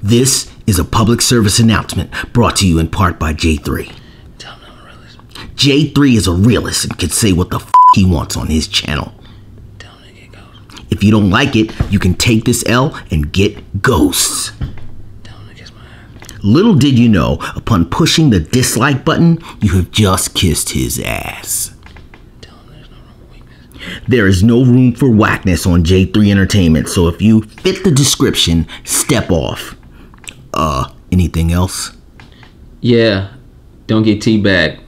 This is a public service announcement brought to you in part by J3. Tell him I'm a realist. J3 is a realist and can say what the he wants on his channel. Tell him to get ghosts. If you don't like it, you can take this L and get ghosts. Tell him to kiss my ass. Little did you know, upon pushing the dislike button, you have just kissed his ass. Tell him there's no room for weakness. There is no room for whackness on J3 Entertainment, so if you fit the description, step off. Anything else? Yeah, don't get teabagged.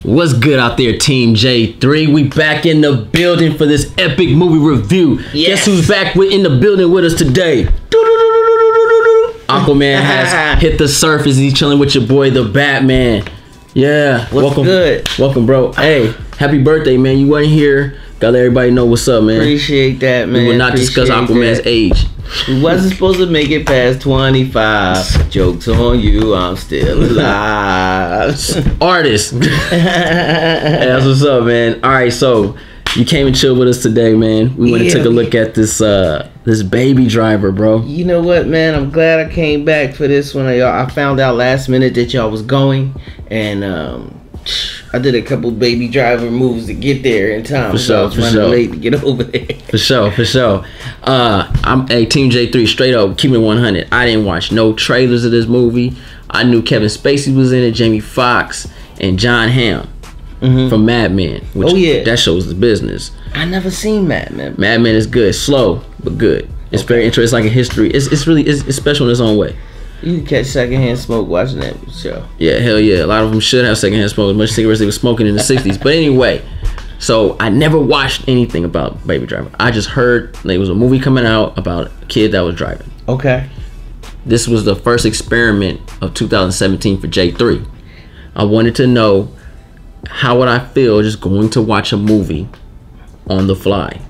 What's good out there, Team J3? We back in the building for this epic movie review. Yes. Guess who's back in the building with us today? Aquaman has hit the surface. He's chilling with your boy, the Batman. Yeah. What's welcome. good? Welcome, bro. Hey, happy birthday, man. You weren't here. Gotta let everybody know what's up, man. Appreciate that, man. We will not discuss Aquaman's age. We wasn't supposed to make it past 25. Joke's on you, I'm still alive. Artist. Hey, that's what's up, man. All right, so you came and chilled with us today, man. We went and took a look at this this Baby Driver, bro. You know what, man? I'm glad I came back for this one. I found out last minute that y'all was going, and I did a couple Baby Driver moves to get there in time. For sure, I was running late to get over there. For sure. I'm Team J3 straight up, keeping it 100. I didn't watch no trailers of this movie. I knew Kevin Spacey was in it, Jamie Foxx, and John Hamm from Mad Men. Which, that shows the business. I never seen Mad Men. Mad Men is good, slow but good. It's very interesting. It's like a history. It's really special in its own way. You can catch secondhand smoke watching that show. Yeah, hell yeah. A lot of them should have secondhand smoke. As much cigarettes they were smoking in the 60s. But anyway, so I never watched anything about Baby Driver. I just heard there was a movie coming out about a kid that was driving. Okay. This was the first experiment of 2017 for J3. I wanted to know how would I feel just going to watch a movie on the fly.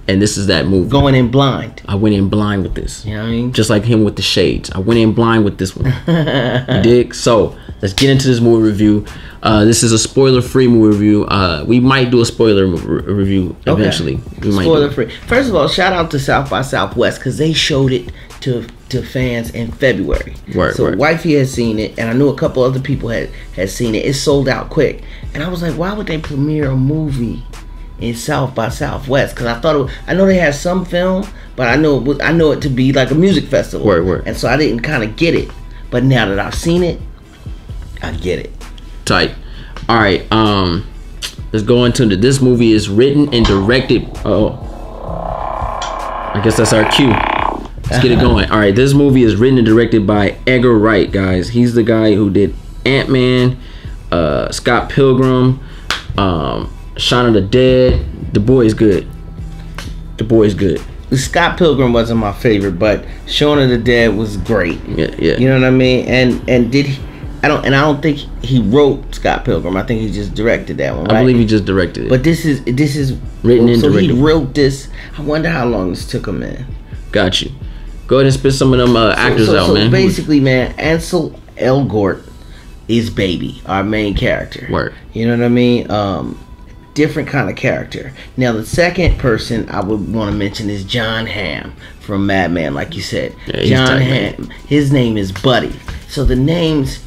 And this is that movie. Going in blind. I went in blind with this. You know what I mean? Just like him with the shades. I went in blind with this one. You dig? So let's get into this movie review. This is a spoiler-free movie review. We might do a spoiler review eventually. Okay. Spoiler-free. First of all, shout out to South by Southwest because they showed it to fans in February. So wifey has seen it, and I knew a couple other people had seen it. It sold out quick, and I was like, why would they premiere a movie in South by Southwest? Because I thought I know they had some film, but I know it to be like a music festival. And so I didn't kind of get it. But now that I've seen it, I get it. Tight. All right. Let's go into this movie is written and directed. I guess that's our cue. Let's get it going. All right. This movie is written and directed by Edgar Wright, guys. He's the guy who did Ant-Man, Scott Pilgrim, Shaun of the Dead. The boy is good. The boy is good. Scott Pilgrim wasn't my favorite, but Shaun of the Dead was great. Yeah. You know what I mean? And did he? I don't think he wrote Scott Pilgrim. I think he just directed that one. Right? I believe he just directed it. But this is written and directed. So he wrote this. I wonder how long this took him, man. Got you. Go ahead and spit some of them actors out, man. So basically, man, Ansel Elgort is Baby, our main character. Word. You know what I mean? Different kind of character. Now, the second person I would want to mention is John Hamm from Mad Men, like you said. Yeah, John Hamm. His name is Buddy. So the name's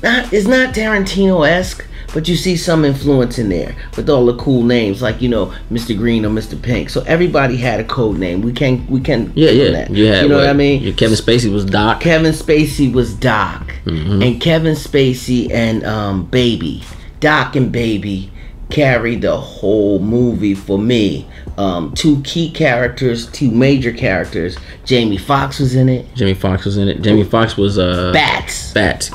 it's not Tarantino-esque, but you see some influence in there with all the cool names, like, you know, Mr. Green or Mr. Pink. So everybody had a code name. We can that. You know what I mean? Kevin Spacey was Doc. Kevin Spacey was Doc. And Kevin Spacey and Baby, Doc and Baby, carried the whole movie for me. Two key characters, two major characters. Jamie Foxx was in it. Jamie Foxx was Bats.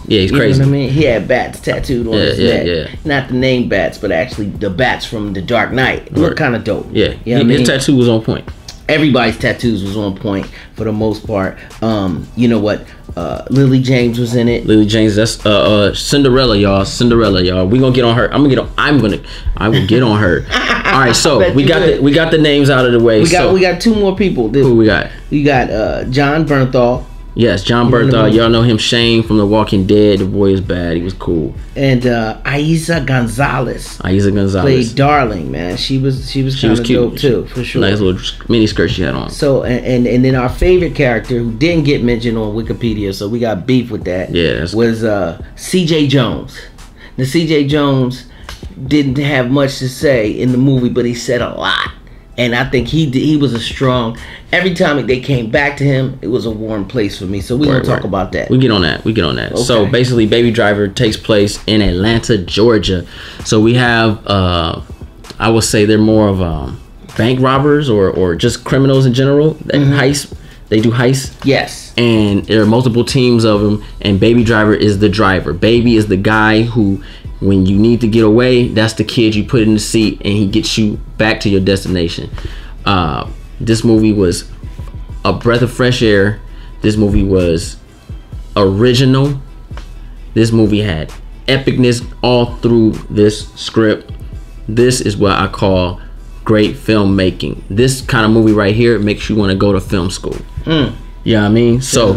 Yeah, he's crazy. You know what I mean? He had bats tattooed on his neck. Yeah. Not the name Bats, but actually the bats from The Dark Knight. It looked kind of dope. Yeah. You know His tattoo was on point. Everybody's tattoos was on point for the most part. You know what? Lily James was in it. Lily James, that's Cinderella, y'all. Cinderella, y'all. We gonna get on her. I will get on her. All right, so we got the names out of the way. We got two more people. Who we got? We got John Bernthal. Yes, John Bernthal. Y'all know him, Shane from The Walking Dead. The boy is bad. He was cool. And Eiza Gonzalez. Played Darling, man. She was kind of dope too, for sure. Nice little mini skirt she had on. So and then our favorite character who didn't get mentioned on Wikipedia, so we got beef with that. Yeah, was CJ Jones. Now CJ Jones didn't have much to say in the movie, but he said a lot. And I think he was a strong. Every time they came back to him, it was a warm place for me. So we're gonna talk about that. We get on that. Okay. So basically, Baby Driver takes place in Atlanta, Georgia. So we have, I would say they're more of bank robbers or just criminals in general. That heist. They do heists. Yes. And there are multiple teams of them. And Baby Driver is the driver. Baby is the guy who, when you need to get away, that's the kid you put in the seat and he gets you back to your destination. This movie was a breath of fresh air. This movie was original. This movie had epicness all through this script. This is what I call great filmmaking. This kind of movie right here makes you want to go to film school. You know what I mean? So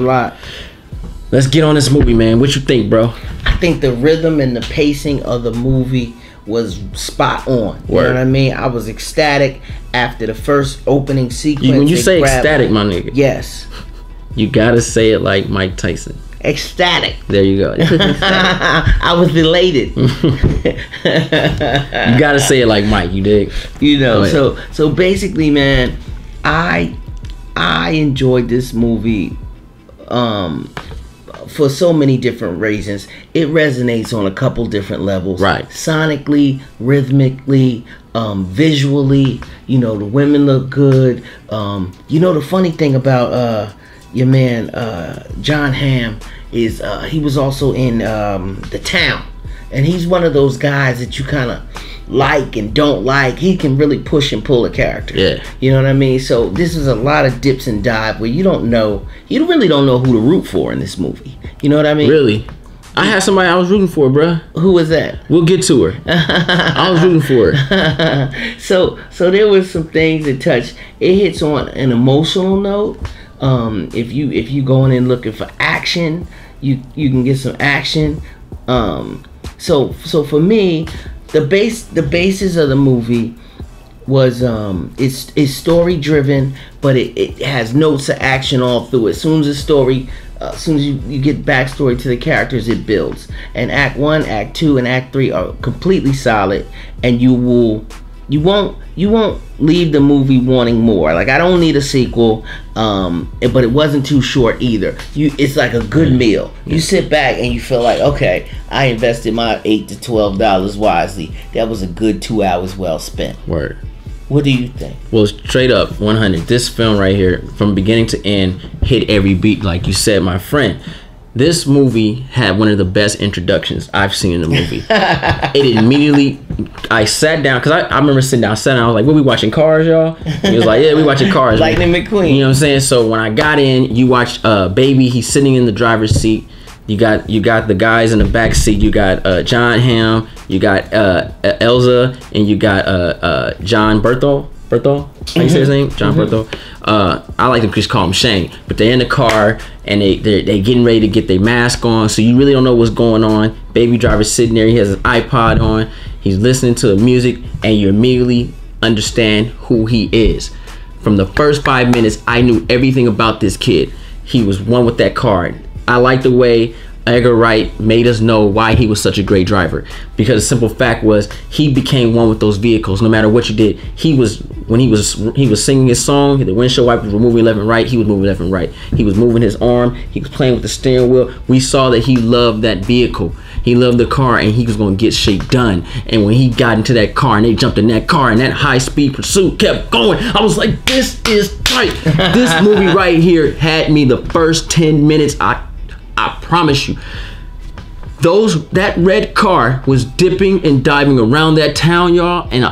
let's get on this movie, man. What you think, bro? I think the rhythm and the pacing of the movie was spot on. You know what I mean? I was ecstatic after the first opening sequence. When you say ecstatic, my nigga. Yes. You gotta say it like Mike Tyson. Ecstatic. There you go. I was elated. You gotta say it like Mike. You dig? You know. So basically, man, I enjoyed this movie for so many different reasons. It resonates on a couple different levels. Right. Sonically, rhythmically, visually. You know, the women look good. You know, the funny thing about your man John Hamm is he was also in The Town, and he's one of those guys that you kind of like and don't like. He can really push and pull a character. Yeah. You know what I mean? So this is a lot of dips and dives where you really don't know who to root for in this movie. You know what I mean? Really? I had somebody I was rooting for, bruh. Who was that? We'll get to her. I was rooting for her. So there was some things that touch. It hits on an emotional note. If you going in looking for action, you can get some action. So for me, the basis of the movie was it's story driven, but it has notes of action all through it. As soon as you get backstory to the characters, it builds. And Act 1, Act 2, and Act 3 are completely solid, and you won't leave the movie wanting more. Like, I don't need a sequel, but it wasn't too short either. It's like a good meal. You sit back and you feel like, okay, I invested my $8 to $12 wisely. That was a good 2 hours well spent. Word. What do you think? Well, straight up 100. This film right here, from beginning to end, hit every beat, like you said, my friend. This movie had one of the best introductions I've seen in the movie. It immediately, I sat down, because I remember sitting down, I was like, what, we watching Cars, y'all? He was like, yeah, we watching Cars. Lightning McQueen. You know what I'm saying? So when I got in, you watch Baby, he's sitting in the driver's seat. You got the guys in the back seat. You got John Hamm, you got Elza, and you got John Bernthal. How you say his name? John Bernthal. I like to just call him Shane. But they're in the car and they getting ready to get their mask on, so you really don't know what's going on. Baby Driver's sitting there. He has his iPod on. He's listening to the music, and you immediately understand who he is. From the first 5 minutes, I knew everything about this kid. He was one with that car. I like the way Edgar Wright made us know why he was such a great driver, because the simple fact was he became one with those vehicles. No matter what you did, when he was singing his song, the windshield wipers were moving left and right, he was moving left and right. He was moving his arm, he was playing with the steering wheel. We saw that he loved that vehicle. He loved the car, and he was going to get shit done. And when he got into that car and they jumped in that car and that high-speed pursuit kept going, I was like, this is tight. This movie right here had me the first 10 minutes. I promise you, that red car was dipping and diving around that town, y'all, and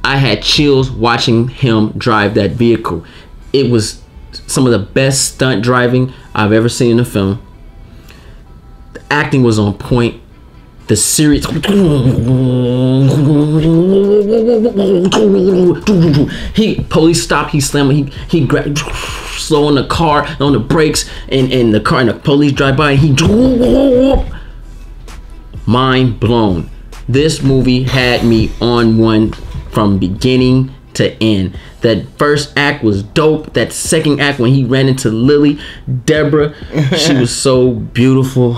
I had chills watching him drive that vehicle. It was some of the best stunt driving I've ever seen in a film. The acting was on point. The series, police stop, he slammed, he grabbed, slow on the car, on the brakes, and the car and the police drive by, and he, mind blown. This movie had me on one from beginning to end. That first act was dope. That second act when he ran into Lily, Deborah, she was so beautiful.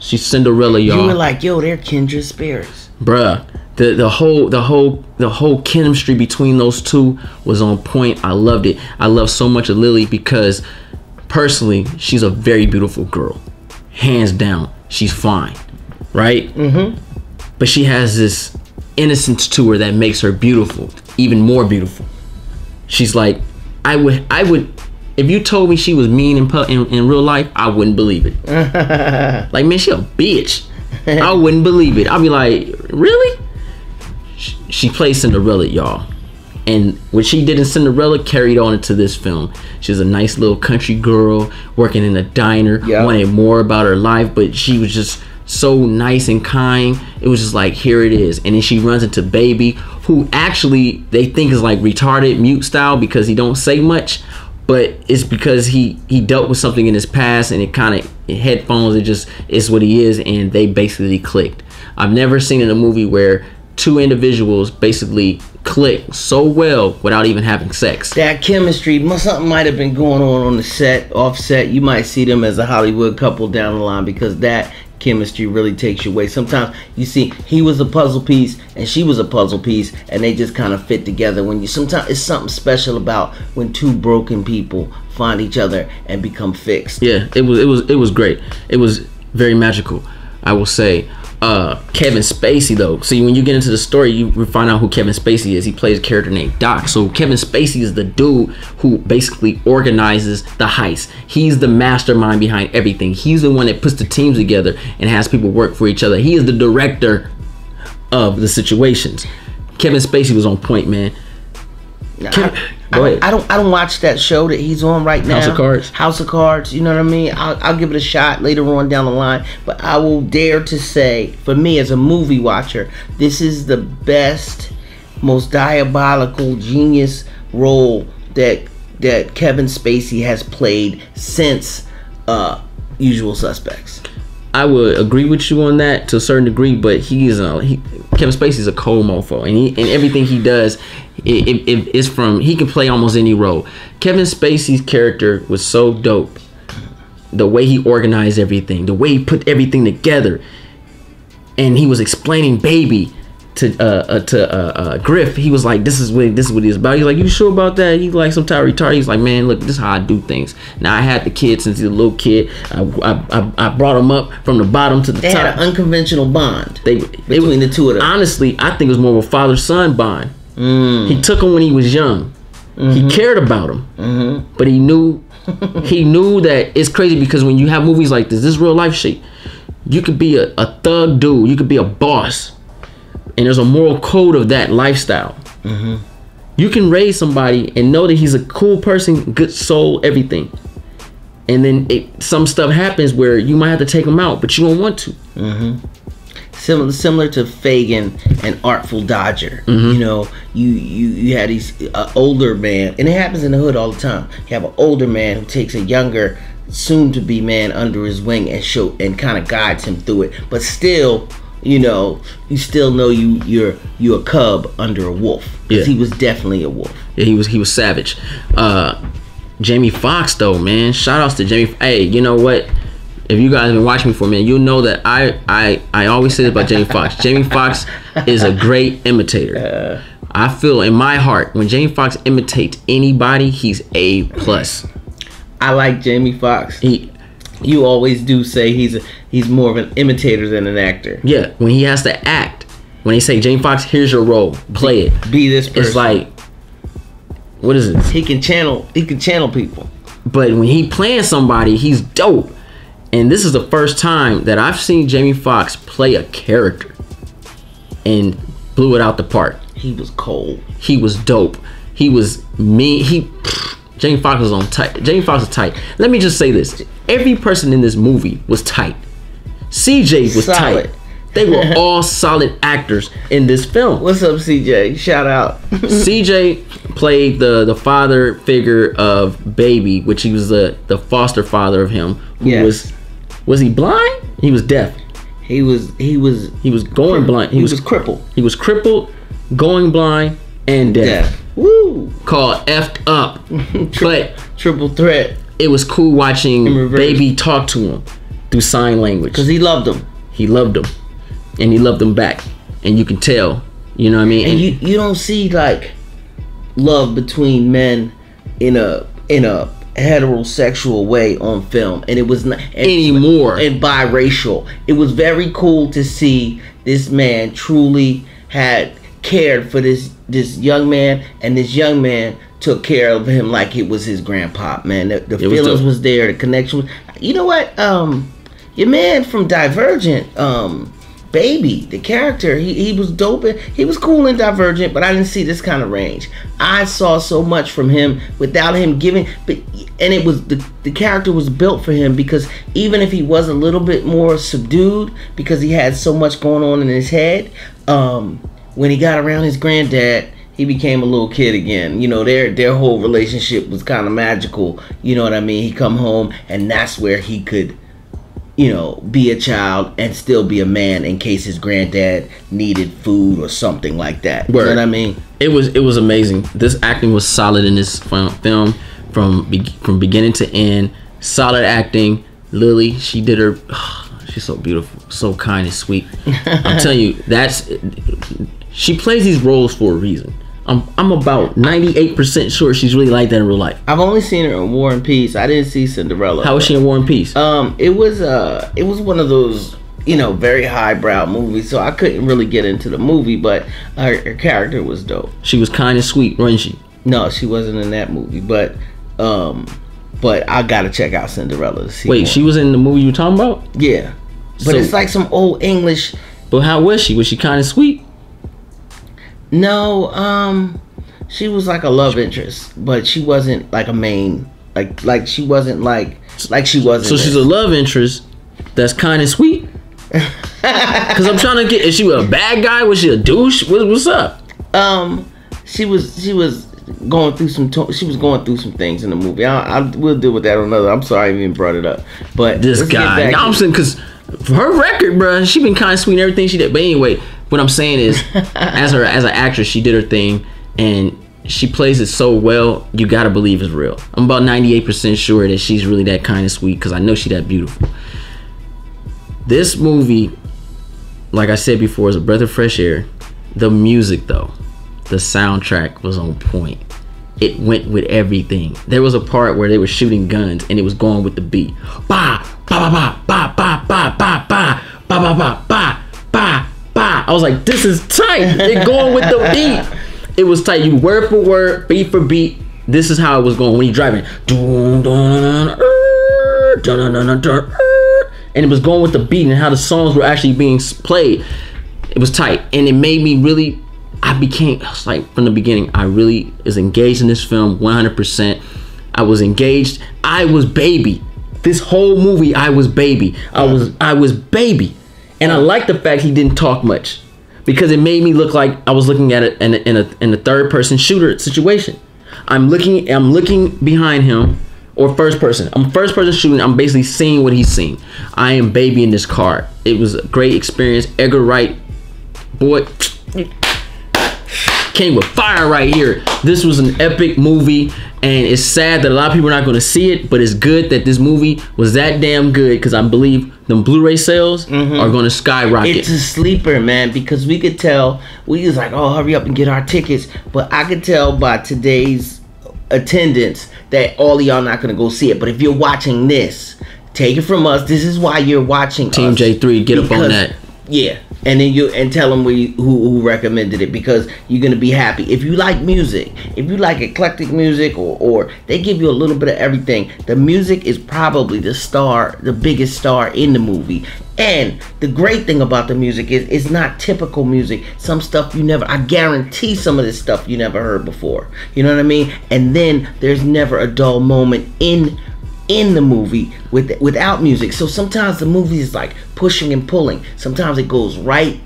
She's Cinderella, y'all. You were like, yo, they're kindred spirits, bruh. The whole chemistry between those two was on point. I loved it. I love so much of Lily because personally, she's a very beautiful girl, hands down. She's fine, right? Mm-hmm. But she has this innocence to her that makes her beautiful, even more beautiful. She's like, I would. If you told me she was mean in real life, I wouldn't believe it. Like, man, she a bitch. I wouldn't believe it. I'd be like, really? She plays Cinderella, y'all. And what she did in Cinderella carried on into this film. She's a nice little country girl working in a diner, wanted more about her life, but she was just so nice and kind. It was just like, here it is. And then she runs into Baby, who actually they think is like retarded, mute style, because he don't say much. But it's because he dealt with something in his past, and it kind of headphones. It just is what he is, and they basically clicked. I've never seen in a movie where two individuals basically click so well without even having sex. That chemistry, something might have been going on the set, offset. You might see them as a Hollywood couple down the line because that chemistry really takes you away. Sometimes you see he was a puzzle piece and she was a puzzle piece, and they just kind of fit together. When you sometimes it's something special about when two broken people find each other and become fixed. Yeah, it was great. It was very magical, I will say. Kevin Spacey though, see, when you get into the story, you find out who Kevin Spacey is. He plays a character named Doc. So Kevin Spacey is the dude who basically organizes the heist. He's the mastermind behind everything. He's the one that puts the teams together and has people work for each other. He is the director of the situations. Kevin Spacey was on point, man. I don't watch that show that he's on right now. House of Cards. You know what I mean? I'll give it a shot later on down the line. But I will dare to say, for me as a movie watcher, this is the best, most diabolical, genius role that Kevin Spacey has played since Usual Suspects. I would agree with you on that to a certain degree, but Kevin Spacey's a cold mofo, and everything he does, he can play almost any role. Kevin Spacey's character was so dope. The way he organized everything, the way he put everything together, and he was explaining Baby to Griff. He was like, this is what it is about. He's like, you sure about that? He's like some type of retarded. He's like, man, look, this is how I do things. Now, I had the kid since he's a little kid. I brought him up from the bottom to the top. They had an unconventional bond between the two of them. Honestly, I think it was more of a father-son bond. He took him when he was young. He cared about him, but he knew that it's crazy because when you have movies like this real life shit, you could be a thug dude, you could be a boss, and there's a moral code of that lifestyle. You can raise somebody and know that he's a cool person, good soul, everything, and then some stuff happens where you might have to take him out, but you don't want to. Similar to Fagin and Artful Dodger. You know, you had these older man, and it happens in the hood all the time. You have an older man who takes a younger, soon-to-be man under his wing and kind of guides him through it. But still, you know, you still know you're a cub under a wolf, because he was definitely a wolf. Yeah, he was savage. Jamie Foxx though, man, shout outs to Jamie. Hey, you know what? If you guys have been watching me for a minute, you know that I always say this about Jamie Foxx. Jamie Foxx is a great imitator. I feel in my heart when Jamie Foxx imitates anybody, he's A+. I like Jamie Foxx. You always do say he's more of an imitator than an actor. Yeah, when he has to act, when they say, Jamie Foxx, here's your role, play it. Be this person. It's like, what is it? He can channel people. But when he playing somebody, he's dope. And this is the first time that I've seen Jamie Foxx play a character and blew it out the park. He was cold. He was dope. He was mean. Jamie Foxx was on tight. Jamie Foxx was tight. Let me just say this: every person in this movie was tight. CJ was solid. Tight. They were all solid actors in this film. What's up, CJ? Shout out. CJ played the father figure of Baby, which he was the foster father of him. Who was he blind? He was deaf. He was going blind. He was crippled. He was crippled, going blind, and deaf. Woo! Called effed up. But triple threat. It was cool watching Baby talk to him through sign language. Because he loved him. He loved him. And he loved him back. And you can tell. You know what I mean? And you don't see like love between men in a heterosexual way on film. And it was not anymore. And biracial. It was very cool to see this man truly had cared for this young man, and this young man took care of him like it was his grandpa, man. The feelings was there, the connection was, you know what, your man from Divergent, Baby, the character, he was dope, he was cool in Divergent, but I didn't see this kind of range. I saw so much from him without him giving, and it was the character was built for him, because even if he was a little bit more subdued because he had so much going on in his head, when he got around his granddad, he became a little kid again. You know, their whole relationship was kind of magical. You know what I mean? He come home, and that's where he could, you know, be a child and still be a man in case his granddad needed food or something like that. You know what I mean? It was amazing. This acting was solid in this film from beginning to end. Solid acting. Lily, she did her. She's so beautiful, so kind and sweet. I'm telling you, she plays these roles for a reason. I'm about 98% sure she's really like that in real life. I've only seen her in War and Peace. I didn't see Cinderella. How was she in War and Peace? It was one of those, you know, very highbrow movies, so I couldn't really get into the movie, but her character was dope. She was kind and sweet, wasn't she? No, she wasn't in that movie, but I gotta check out Cinderella to see. Wait, she was in the movie you were talking about? Yeah, but it's like some old English. But how was she? Was she kind of sweet? No, she was like a love interest, but she wasn't like a main, like she wasn't like she wasn't. So she's a love interest that's kind of sweet. Cause I'm trying to get. Is she a bad guy? Was she a douche? What's up? She was going through some things in the movie. We'll deal with that on another. I'm sorry I even brought it up, but this guy. I'm saying because for her record, bro, she been kind of sweet in everything she did. But anyway, what I'm saying is, as an actress, she did her thing and she plays it so well. You gotta believe it's real. I'm about 98% sure that she's really that kind of sweet because I know she's that beautiful. This movie, like I said before, is a breath of fresh air. The music, though, the soundtrack was on point. It went with everything. There was a part where they were shooting guns and it was going with the beat. Ba ba ba ba ba ba ba ba ba ba ba ba ba ba. I was like, this is tight. They're going with the beat. It was tight. You word for word, beat for beat. This is how it was going when you driving. And it was going with the beat and how the songs were actually being played. It was tight, and it made me really. I was like, from the beginning, I really was engaged in this film 100%. I was engaged. I was Baby. This whole movie, I was Baby. I was Baby, and I liked the fact he didn't talk much because it made me look like I was looking at it in a third person shooter situation. I'm looking behind him. Or first person. I'm first person shooting. I'm basically seeing what he's seeing. I am Baby in this car. It was a great experience. Edgar Wright, boy, came with fire right here. This was an epic movie, and it's sad that a lot of people are not going to see it, but it's good that this movie was that damn good because I believe the Blu-ray sales are going to skyrocket. It's a sleeper, man, because we could tell. We was like, oh, hurry up and get our tickets, but I could tell by today's attendance that all of y'all not gonna go see it. But if you're watching this, take it from us. This is why you're watching Team us. J3, get up on that. Yeah, and then tell them who recommended it, because you're gonna be happy. If you like music, if you like eclectic music, or they give you a little bit of everything, the music is probably the biggest star in the movie. And the great thing about the music is it's not typical music. Some stuff I guarantee some of this stuff you never heard before. You know what I mean? And then there's never a dull moment in the movie without music. So sometimes the movie is like pushing and pulling. Sometimes it goes right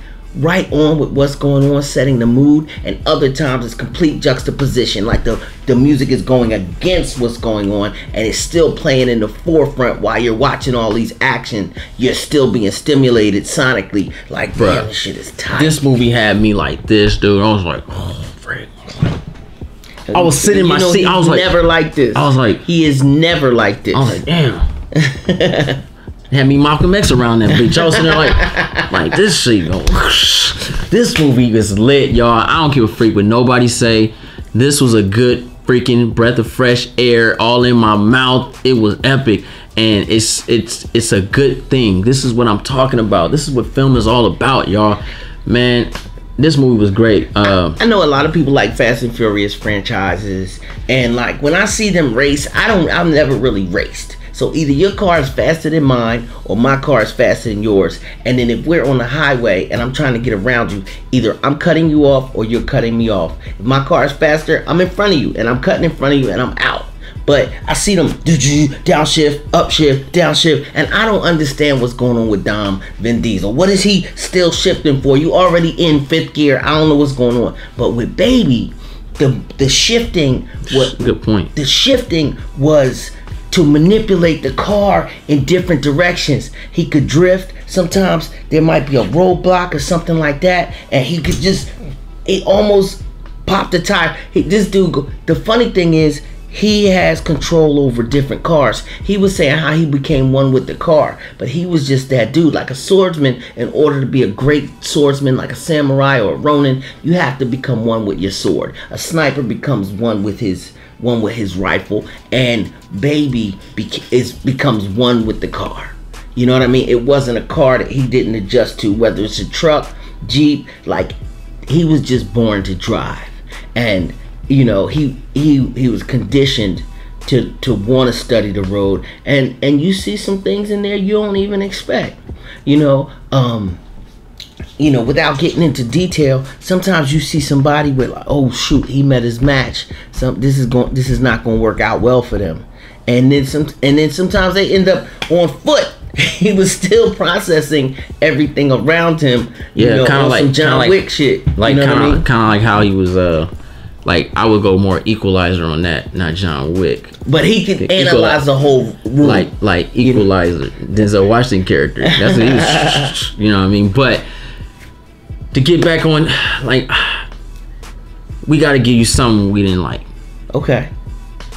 on with what's going on, setting the mood, and other times it's complete juxtaposition, like the music is going against what's going on and it's still playing in the forefront while you're watching all these action. You're still being stimulated sonically, like, bro, this shit is tight. This movie had me like this, dude. I was like, oh frick. I was sitting in my seat. I was like, never like this. I was like, he is never like this. I was like, damn. Had me Malcolm X around that bitch. I was sitting there like this shit go. This movie is lit, y'all. I don't give a freak what nobody say. This was a good freaking breath of fresh air all in my mouth. It was epic, and it's a good thing. This is what I'm talking about. This is what film is all about, y'all. Man, this movie was great. I know a lot of people like Fast and Furious franchises, and like when I see them race, I've never really raced. So either your car is faster than mine or my car is faster than yours. And then if we're on the highway and I'm trying to get around you, either I'm cutting you off or you're cutting me off. If my car is faster, I'm in front of you and I'm cutting in front of you and I'm out. But I see them downshift, upshift, downshift, and I don't understand what's going on with Vin Diesel. What is he still shifting for? You already in fifth gear. I don't know what's going on. But with Baby, the shifting was good point. The shifting was to manipulate the car in different directions. He could drift. Sometimes there might be a roadblock or something like that, and he could it almost popped the tire. This dude, the funny thing is, he has control over different cars. He was saying how he became one with the car, but he was just that dude. Like a swordsman, in order to be a great swordsman, like a samurai or a ronin, you have to become one with your sword. A sniper becomes one with his rifle, and Baby becomes one with the car. You know what I mean? It wasn't a car that he didn't adjust to, whether it's a truck, Jeep, like he was just born to drive. And you know, he was conditioned to want to study the road, and you see some things in there you don't even expect. You know, without getting into detail, sometimes you see somebody with like, oh shoot, he met his match. This is not going to work out well for them. And then sometimes they end up on foot. He was still processing everything around him. Yeah, kind of like some John Wick shit. Like you know kind of like how he was. Like I would go more Equalizer on that, not John Wick. But he could analyze the whole room. Like Equalizer, Denzel Washington character. That's what he was. You know what I mean? But to get back on, like, we got to give you something we didn't like. Okay.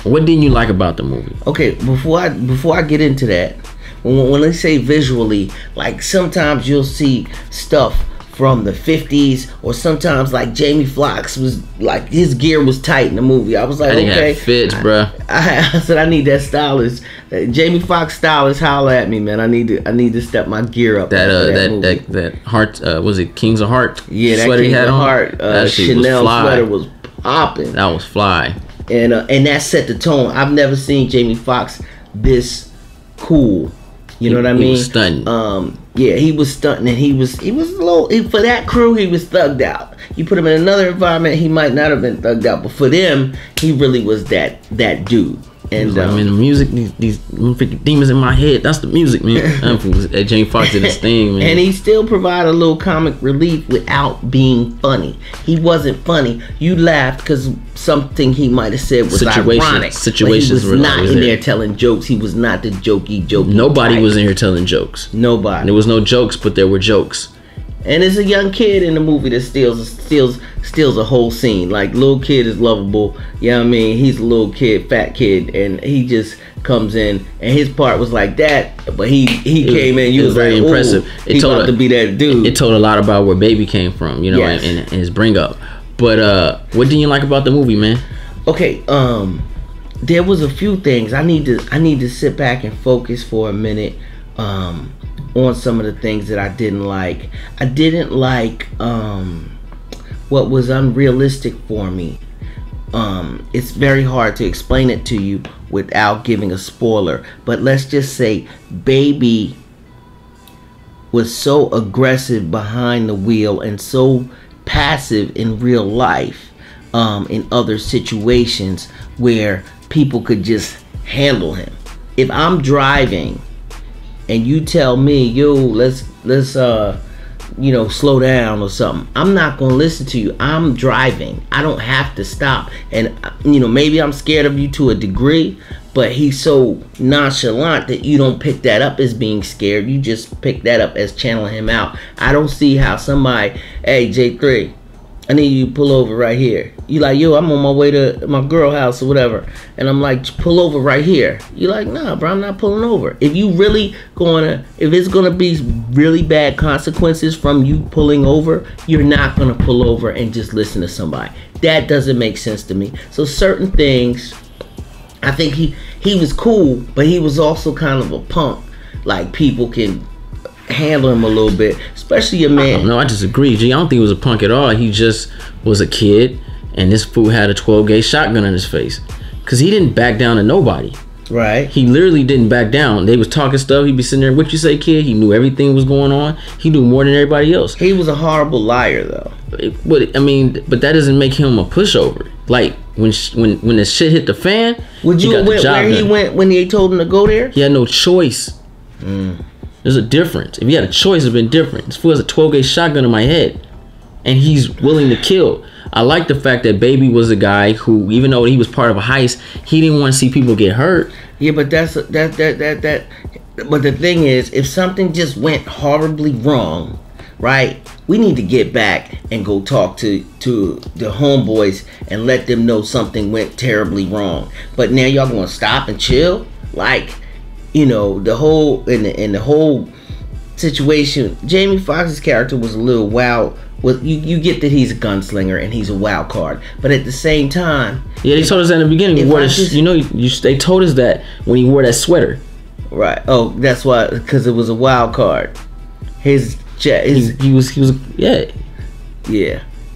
What didn't you like about the movie? Okay, before I get into that, when they say visually, like sometimes you'll see stuff from the 50s, or sometimes like Jamie Foxx was like, his gear was tight in the movie. I was like, okay, that fits, bro. I said I need that stylist, Jamie Foxx stylist. Holla at me, man. I need to step my gear up. That Heart, was it Kings of Heart? Yeah, that sweater Kings he had of on? Heart Chanel sweater was popping. That was fly. And that set the tone. I've never seen Jamie Foxx this cool. You know what I mean? He was stunting. Yeah, he was stunting, and he was a little, for that crew, he was thugged out. You put him in another environment, he might not have been thugged out, but for them, he really was that dude. And I mean, the music, these freaking demons in my head, that's the music, man. Jamie Foxx did his thing, man. And he still provided a little comic relief without being funny. He wasn't funny. You laughed because something he might have said was ironic. Situations were not in there telling jokes. He was not the jokey. Nobody was in here telling jokes. Nobody. There was no jokes, but there were jokes. And it's a young kid in the movie that steals a whole scene. Like, little kid is lovable. You know what I mean? He's a little kid, fat kid, and he just comes in, and his part was like that, but he came in. You was very like, impressive. He about to be that dude. It told a lot about where Baby came from, you know, yes. and his bring up. But what didn't you like about the movie, man? Okay, there was a few things I need to sit back and focus for a minute. on some of the things that I didn't like. I didn't like what was unrealistic for me. It's very hard to explain it to you without giving a spoiler, but let's just say Baby was so aggressive behind the wheel and so passive in real life, in other situations where people could just handle him. If I'm driving and you tell me, yo, let's slow down or something, I'm not gonna listen to you. I'm driving. I don't have to stop. And maybe I'm scared of you to a degree, but he's so nonchalant that you don't pick that up as being scared. You just pick that up as channeling him out. I don't see how somebody, hey, J3, I need you to pull over right here. You like, yo, I'm on my way to my girl house or whatever. And I'm like, pull over right here. You like, nah, bro, I'm not pulling over. If it's gonna be really bad consequences from you pulling over, you're not gonna pull over and just listen to somebody. That doesn't make sense to me. So certain things, I think he was cool, but he was also kind of a punk. Like, people can handle him a little bit, especially a man. No, I disagree, G. I don't think he was a punk at all. He just was a kid, and this fool had a 12-gauge shotgun in his face, because he didn't back down to nobody. Right. He literally didn't back down. They was talking stuff. He'd be sitting there, what you say, kid? He knew everything was going on. He knew more than everybody else. He was a horrible liar, though. But that doesn't make him a pushover. Like, when the shit hit the fan, would you have went where he went when they told him to go there? He had no choice. There's a difference. If he had a choice, it'd been different. This fool has a 12-gauge shotgun in my head, and he's willing to kill. I like the fact that Baby was a guy who, even though he was part of a heist, he didn't want to see people get hurt. Yeah, but But the thing is, if something just went horribly wrong, right? We need to get back and go talk to the homeboys and let them know something went terribly wrong. But now y'all gonna stop and chill? Like, the whole situation. Jamie Foxx's character was a little wild. Well, you get that he's a gunslinger and he's a wild card, but at the same time, yeah, they told us that in the beginning. They told us that when he wore that sweater, right? Oh, that's why, because it was a wild card. He was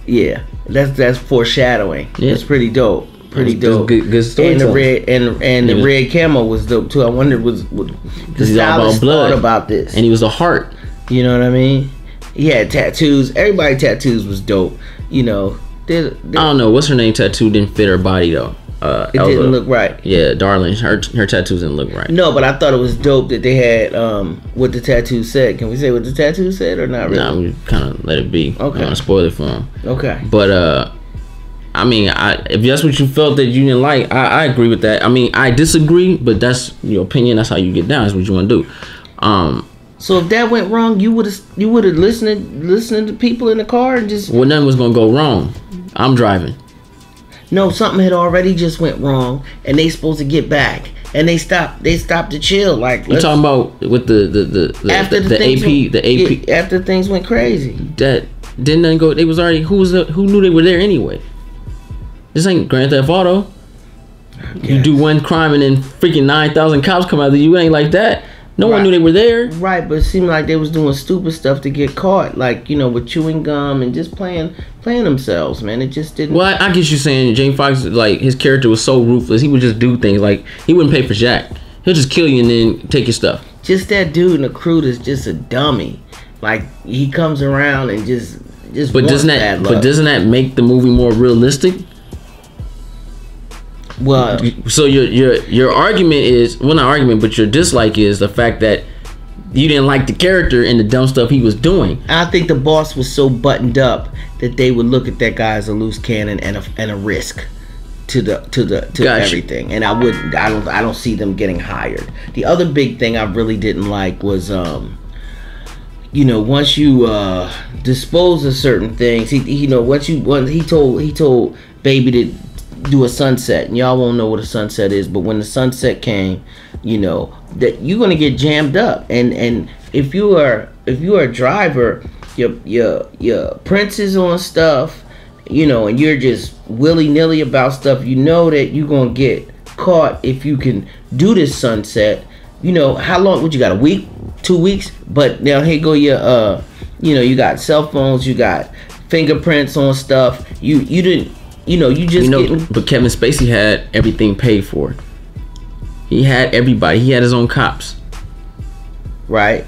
yeah. That's foreshadowing. Yeah. It's pretty dope. Pretty dope. Good story. And the red camo was dope too. I wondered was the stylist thought about this. And he was a heart. You know what I mean? He had tattoos. Everybody tattoos was dope. I don't know what's her name. Tattoo didn't fit her body though. It didn't look right. Yeah, darling, her tattoos didn't look right. No, but I thought it was dope that they had what the tattoo said. Can we say what the tattoo said or not really? Nah, we kind of let it be. Okay. I don't want to spoil it for him. Okay. But I mean, if that's what you felt that you didn't like, I agree with that. I mean, I disagree, but that's your opinion. That's how you get down. That's what you want to do. So if that went wrong, you would have listening to people in the car and just. Well, nothing was gonna go wrong. I'm driving. No, something had already just went wrong, and they supposed to get back, and they stopped to chill. Like, you talking about with the AP after things went crazy. That didn't nothing go. They was already who knew they were there anyway. This ain't Grand Theft Auto. You do one crime and then freaking 9,000 cops come after you. It ain't like that. No one knew they were there. Right, but it seemed like they was doing stupid stuff to get caught, like with chewing gum and just playing themselves, man. It just didn't. Well, I get you saying Jamie Foxx, like, his character was so ruthless. He would just do things like he wouldn't pay for jack. He'll just kill you and then take your stuff. Just that dude in the crew is just a dummy. Like, he comes around and just. But doesn't that make the movie more realistic? Well, so your argument is, well, not argument, but your dislike is the fact that you didn't like the character and the dumb stuff he was doing. I think the boss was so buttoned up that they would look at that guy as a loose cannon and a risk to everything. And I don't see them getting hired. The other big thing I really didn't like was once you dispose of certain things, he told Baby to do a sunset, and y'all won't know what a sunset is, but when the sunset came, that you're gonna get jammed up, and if you are a driver, your prints is on stuff, and you're just willy-nilly about stuff, that you're gonna get caught if you can do this sunset. How long would you got, a week? 2 weeks. But now here go your you got cell phones, you got fingerprints on stuff. You didn't, you just but Kevin Spacey had everything paid for. He had everybody. He had his own cops. Right.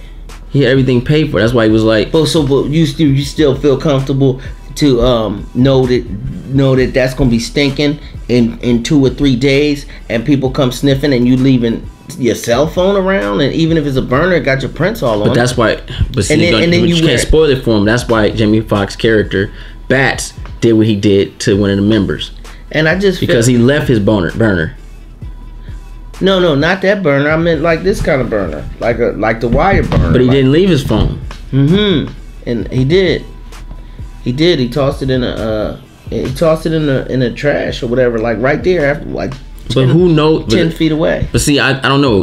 He had everything paid for. That's why he was like. But you still feel comfortable to know that that's gonna be stinking in 2 or 3 days, and people come sniffing, and you leaving your cell phone around, and even if it's a burner, it got your prints all on. But that's why. But see, and then you can't spoil it for him. That's why Jamie Foxx's character Bats did what he did to one of the members. And I just because he left his burner. No, not that burner. I meant like this kind of burner, like the wire burner. But he didn't leave his phone. And he did. He tossed it in a trash or whatever, like right there after like. 10, but who knows? 10 feet away. But see, I don't know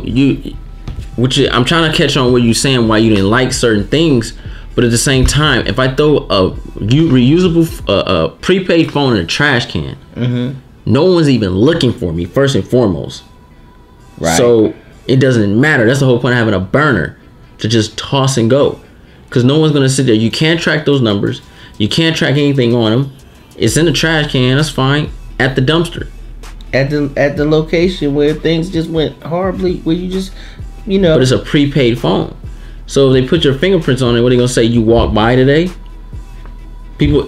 I'm trying to catch on what you're saying, why you didn't like certain things. But at the same time, if I throw a reusable prepaid phone in a trash can, no one's even looking for me first and foremost. Right. So it doesn't matter. That's the whole point of having a burner, to just toss and go, because no one's gonna sit there. You can't track those numbers. You can't track anything on them. It's in the trash can. That's fine. At the dumpster. At the location where things just went horribly, where you just, But it's a prepaid phone. So if they put your fingerprints on it, what are they gonna say? You walked by today? People,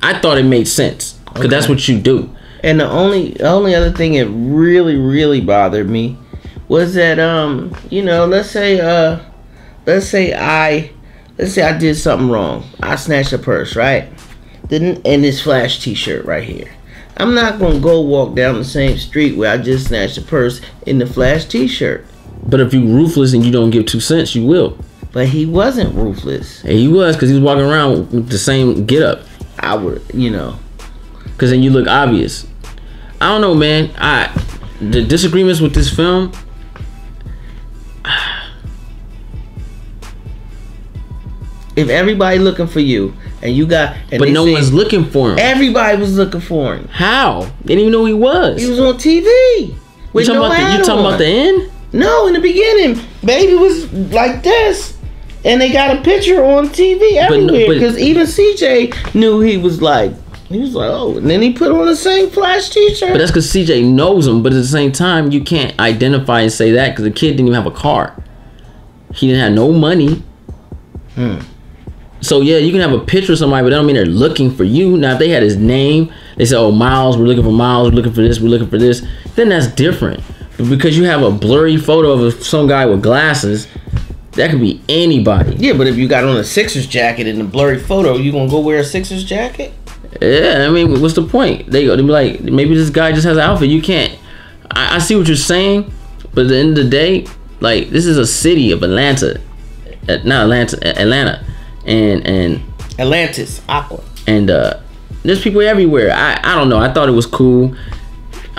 I thought it made sense, because that's what you do. And the only other thing that really, really bothered me was that let's say I did something wrong. I snatched a purse, right? And this Flash T-shirt right here. I'm not gonna go walk down the same street where I just snatched a purse in the Flash T-shirt. But if you're ruthless and you don't give 2 cents, you will. But he wasn't ruthless. Hey, he was, because he was walking around with the same get up. I would, Because then you look obvious. I don't know, man. The disagreements with this film. If everybody looking for you, and you got, but no one's looking for him. Everybody was looking for him. How? They didn't even know who he was. He was on TV. You talking about the end? No, in the beginning, baby was like this, and they got a picture on TV everywhere. Because even CJ knew he was like, oh, and then he put on the same Flash T-shirt. But that's because CJ knows him. But at the same time, you can't identify and say that, because the kid didn't even have a car. He didn't have no money. So yeah, you can have a picture of somebody, but that don't mean they're looking for you. Now, if they had his name, they said, "Oh, Miles, we're looking for Miles. We're looking for this. We're looking for this." Then that's different. But because you have a blurry photo of some guy with glasses, that could be anybody. Yeah, but if you got on a Sixers jacket in the blurry photo, you gonna go wear a Sixers jacket? Yeah, I mean, what's the point? They be like, maybe this guy just has an outfit. You can't. I see what you're saying, but at the end of the day, like, this is a city of Atlanta, Atlanta, and Atlantis, Aqua, and there's people everywhere. I don't know. I thought it was cool.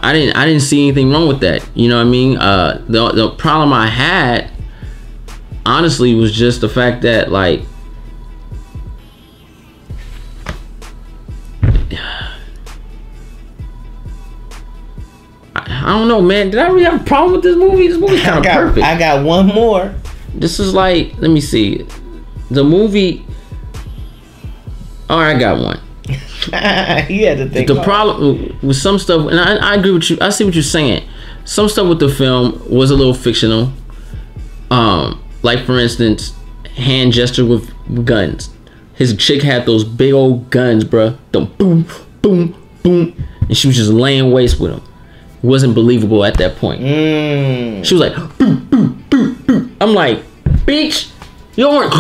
I didn't see anything wrong with that. You know what I mean? The problem I had, honestly, was just the fact that, like, I don't know, man. Did I really have a problem with this movie? This movie's kind of perfect. I got one more. This is like, let me see. The movie. All right, I got one. He had to think. The problem with some stuff, and I agree with you. I see what you're saying. Some stuff with the film was a little fictional. Like, for instance, hand gesture with guns. His chick had those big old guns, bruh. The boom, boom, boom, and she was just laying waste with them. It wasn't believable at that point. She was like, boom, boom, boom, boom. I'm like, bitch, you don't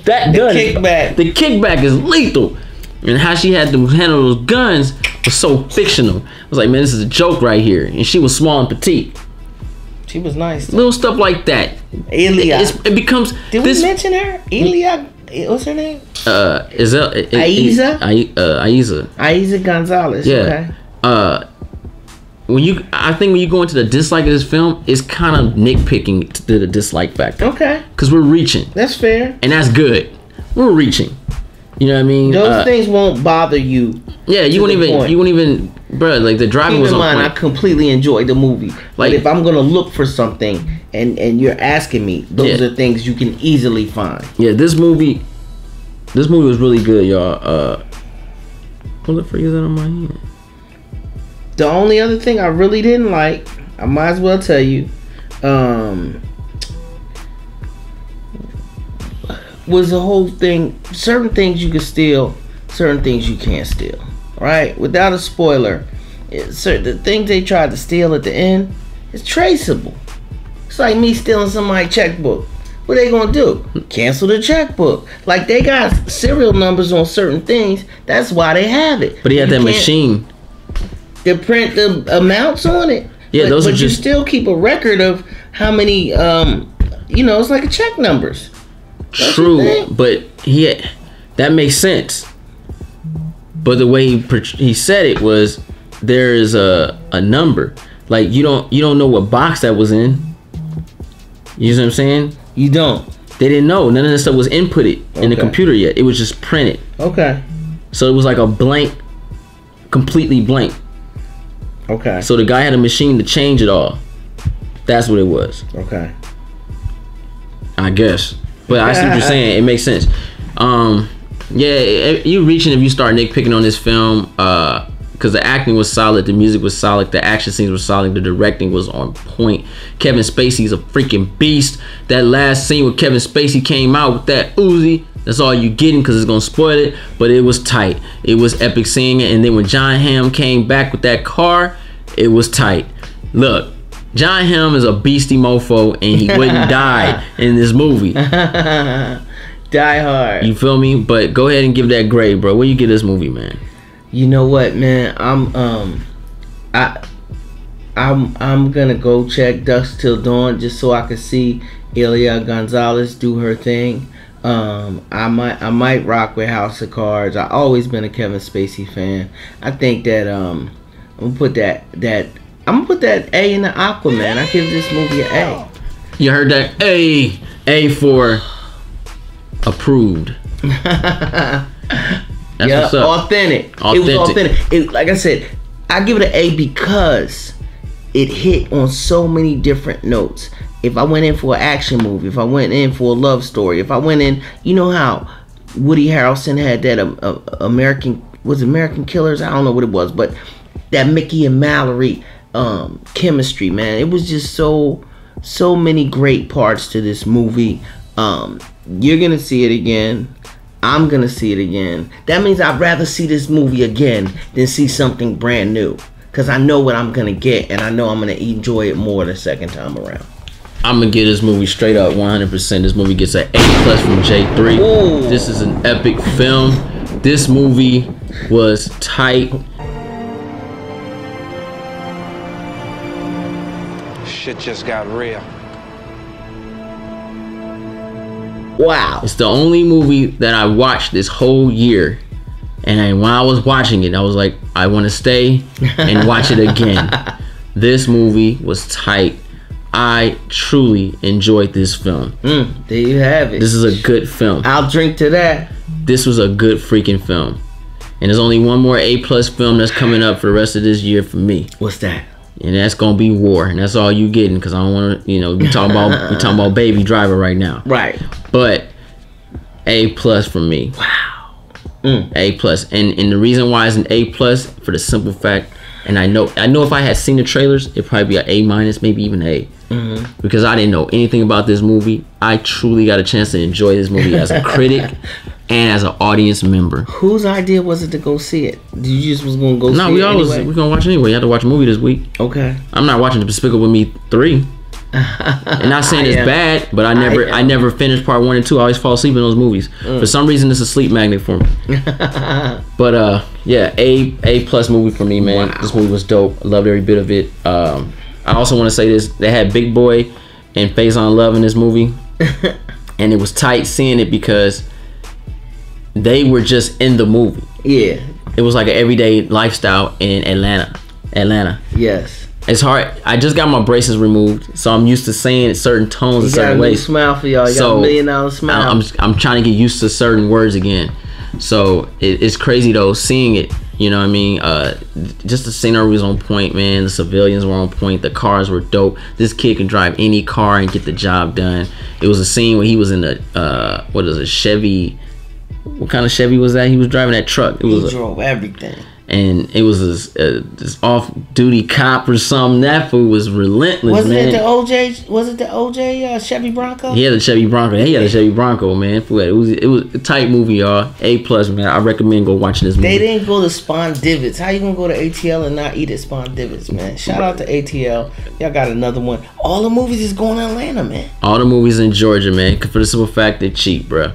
that gun. The kickback is lethal. And how she had to handle those guns was so fictional. I was like, man, this is a joke right here. And she was small and petite. She was nice. Though. Little stuff like that. Elia. It becomes. Did we mention her? Elia. What's her name? Aiza. Aiza Gonzalez. Yeah. Okay. I think when you go into the dislike of this film, it's kind of nitpicking to the dislike factor. Okay. Because we're reaching. That's fair. And that's good. We're reaching. You know what I mean? Those things won't bother you. Yeah, you won't even, bro. Like, the driving was on point. I completely enjoyed the movie. Like, if I'm gonna look for something and you're asking me, those are things you can easily find. Yeah, this movie was really good, y'all. What the freak is that on my hand? The only other thing I really didn't like, I might as well tell you, was the whole thing. Certain things you can steal, certain things you can't steal. Right? Without a spoiler, the things they tried to steal at the end is traceable. It's like me stealing somebody's checkbook. What they gonna do? Cancel the checkbook. Like, they got serial numbers on certain things. That's why they have it. But he had that machine to print the amounts on it. Yeah, but, those are but just... you still keep a record of how many. It's like a check numbers. True, but that makes sense. But the way he said it was, there is a number. Like, you don't know what box that was in. You know what I'm saying? You don't. They didn't know. None of this stuff was inputted in the computer yet. It was just printed. Okay. So it was like a blank, completely blank. Okay. So the guy had a machine to change it all. That's what it was. Okay. I guess. But I see what you're saying. It makes sense. You reaching if you start nitpicking on this film, because the acting was solid, the music was solid, the action scenes were solid, the directing was on point. Kevin Spacey's a freaking beast. That last scene where Kevin Spacey came out with that Uzi, that's all you getting because it's gonna spoil it. But it was tight. It was epic seeing it. And then when John Hamm came back with that car, it was tight. Look, John Hamm is a beastie mofo, and he wouldn't die in this movie. Die Hard. You feel me? But go ahead and give that grade, bro. Where you get this movie, man? You know what, man? I'm gonna go check Dusk Till Dawn just so I can see Elia Gonzalez do her thing. I might rock with House of Cards. I've always been a Kevin Spacey fan. I think that I'm gonna put that A in the Aquaman. I give this movie an A. You heard that? A for approved. That's what's up. Authentic. It was authentic. Like I said, I give it an A because it hit on so many different notes. If I went in for an action movie, if I went in for a love story, if I went in, you know how Woody Harrelson had that American Killers? I don't know what it was, but that Mickey and Mallory chemistry, man. It was just so many great parts to this movie. You're gonna see it again. I'm gonna see it again. That means I'd rather see this movie again than see something brand new, because I know what I'm gonna get, and I know I'm gonna enjoy it more the second time around. I'm gonna give this movie straight up 100%. This movie gets an A+ from J3. Ooh. This is an epic film. This movie was tight. Shit just got real. Wow. It's the only movie that I watched this whole year, and when I was watching it, I was like, I want to stay and watch it again. This movie was tight. I truly enjoyed this film. There you have it. This is a good film. I'll drink to that. This was a good freaking film. And there's only one more A+ film that's coming up for the rest of this year for me. What's that? And that's gonna be War, and that's all you getting, because I don't want to, we talking about Baby Driver right now. Right. But A+ for me. Wow. A+, and the reason why it's an A+ for the simple fact, and I know if I had seen the trailers, it'd probably be an A-, maybe even A. Because I didn't know anything about this movie. I truly got a chance to enjoy this movie as a critic and as an audience member. Whose idea was it to go see it? You just was gonna go see it? No, we're gonna watch it anyway. You have to watch a movie this week. Okay. I'm not watching Despicable Me 3. And not saying it's bad, but I never finished part 1 and 2. I always fall asleep in those movies. For some reason, it's a sleep magnet for me. But yeah, A+ movie for me, man. Wow. This movie was dope. I loved every bit of it. I also want to say this: they had Big Boy and Faison Love in this movie, and it was tight seeing it because they were just in the movie. Yeah, it was like an everyday lifestyle in Atlanta. Yes. It's hard. I just got my braces removed, so I'm used to saying certain tones in certain ways. You got a new smile for y'all. You got $1 million smile. I'm trying to get used to certain words again. So it's crazy though, seeing it You know what I mean? Just the scenery was on point, man. The civilians were on point. The cars were dope. This kid can drive any car and get the job done. It was a scene where he was in a what is a Chevy? What kind of Chevy was that? He was driving that truck. He drove everything. And it was this off-duty cop or something. That fool was relentless, wasn't man. It the OJ? Was it the OJ Chevy Bronco? He had the Chevy Bronco. He had a Chevy Bronco, man. It was a tight movie, y'all. A+, man. I recommend go watching this movie. They didn't go to Spawn Divots. How you gonna go to ATL and not eat at Spawn Divots, man? Shout out to ATL. Y'all got another one. All the movies is going to Atlanta, man. All the movies in Georgia, man. For the simple fact they're cheap, bro.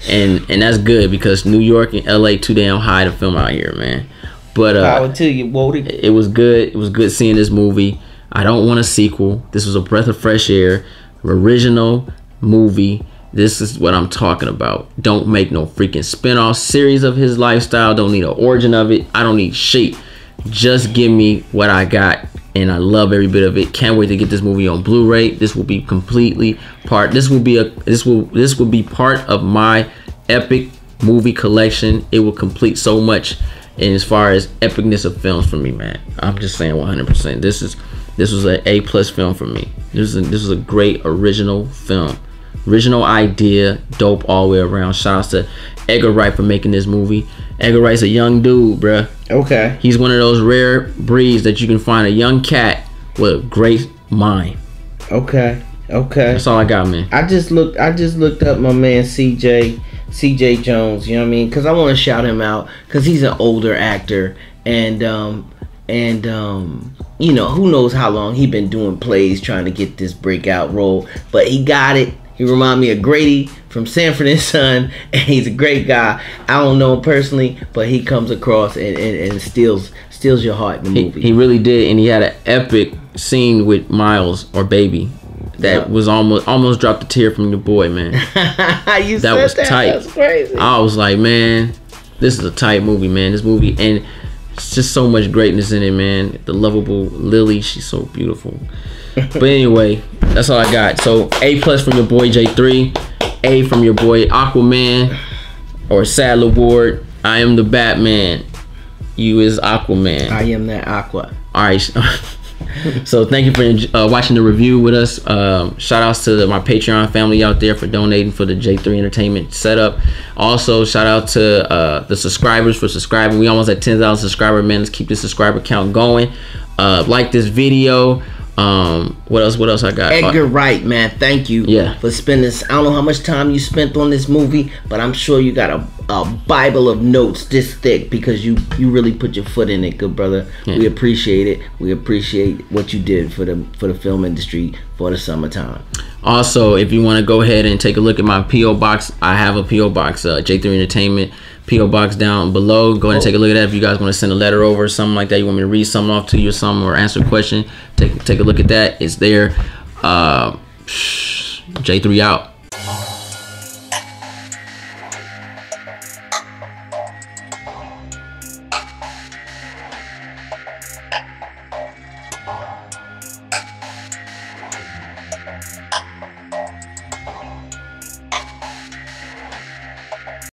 And that's good because New York and LA too damn high to film out here, man. But power to you, Wody. It was good. It was good seeing this movie. I don't want a sequel. This was a breath of fresh air. Original movie. This is what I'm talking about. Don't make no freaking spin-off series of his lifestyle. Don't need an origin of it. I don't need shit. Just give me what I got. And I love every bit of it. Can't wait to get this movie on Blu-ray. This will be completely part. This will be part of my epic movie collection. It will complete so much. And as far as epicness of films for me, man, I'm just saying 100%. This was an A+ film for me. This was a great original film, original idea, dope all the way around. Shout out to Edgar Wright for making this movie. Edgar Wright's a young dude, bruh. Okay. He's one of those rare breeds that you can find a young cat with a great mind. Okay. That's all I got, man. I just looked up my man CJ Jones, you know what I mean? Because I want to shout him out because he's an older actor, and you know, who knows how long he been doing plays trying to get this breakout role, but he got it. He remind me of Grady from Sanford and Son, and he's a great guy. I don't know him personally, but he comes across and steals your heart in the movie. He really did, and he had an epic scene with Miles or Baby. That was almost dropped a tear from your boy, man. That was tight. That's crazy. I was like, man, this is a tight movie, man. This movie, and it's just so much greatness in it, man. The lovable Lily, she's so beautiful. But anyway, that's all I got. So A+ from your boy J3, A from your boy Aquaman, or Sadler Ward. I am the Batman. You is Aquaman. I am that Aqua. All right. So thank you for watching the review with us. Shout outs to my Patreon family out there for donating for the J3 Entertainment setup. Also shout out to the subscribers for subscribing. We almost at 10,000 subscribers, man. Let's keep this subscriber count going. Like this video. What else I got? Edgar Wright, man, thank you for spending this. I don't know how much time you spent on this movie, but I'm sure you got a Bible of notes this thick because you really put your foot in it, good brother. We appreciate it. We appreciate what you did for the film industry for the summertime. Also, if you want to go ahead and take a look at my P.O. Box, I have a P.O. Box, J3 Entertainment P.O. Box down below. Go ahead and take a look at that. If you guys want to send a letter over or something like that, you want me to read something off to you or something, or answer a question, take a look at that. It's there. J3 out.